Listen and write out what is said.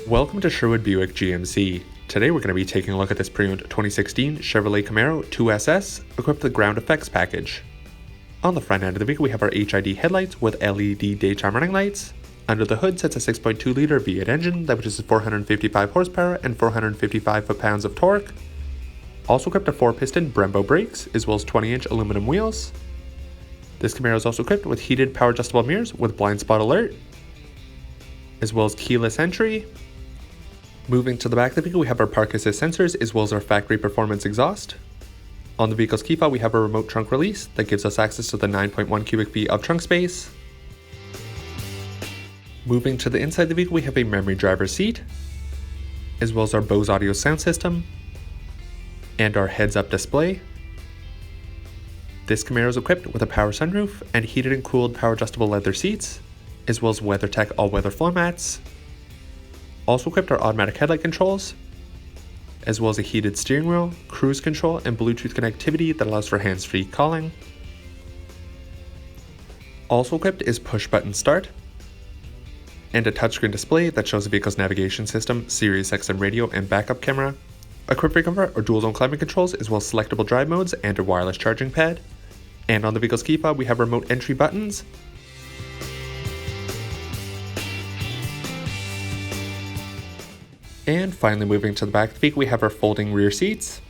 Welcome to Sherwood Buick GMC. Today we're going to be taking a look at this pre-owned 2016 Chevrolet Camaro 2SS equipped with ground effects package. On the front end of the vehicle we have our HID headlights with LED daytime running lights. Under the hood sits a 6.2 liter V8 engine that produces 455 horsepower and 455 foot-pounds of torque. Also equipped with 4-piston Brembo brakes as well as 20-inch aluminum wheels. This Camaro is also equipped with heated power adjustable mirrors with blind spot alert, as well as keyless entry. Moving to the back of the vehicle, we have our park assist sensors as well as our factory performance exhaust. On the vehicle's key fob, we have a remote trunk release that gives us access to the 9.1 cubic feet of trunk space. Moving to the inside of the vehicle, we have a memory driver's seat, as well as our Bose audio sound system, and our heads-up display. This Camaro is equipped with a power sunroof and heated and cooled power adjustable leather seats, as well as WeatherTech all-weather floor mats. Also equipped are automatic headlight controls, as well as a heated steering wheel, cruise control, and Bluetooth connectivity that allows for hands-free calling. Also equipped is push-button start, and a touchscreen display that shows the vehicle's navigation system, SiriusXM radio, and backup camera. Equipped for comfort are dual-zone climate controls, as well as selectable drive modes and a wireless charging pad. And on the vehicle's key fob, we have remote entry buttons. And finally, moving to the back of the vehicle, we have our folding rear seats.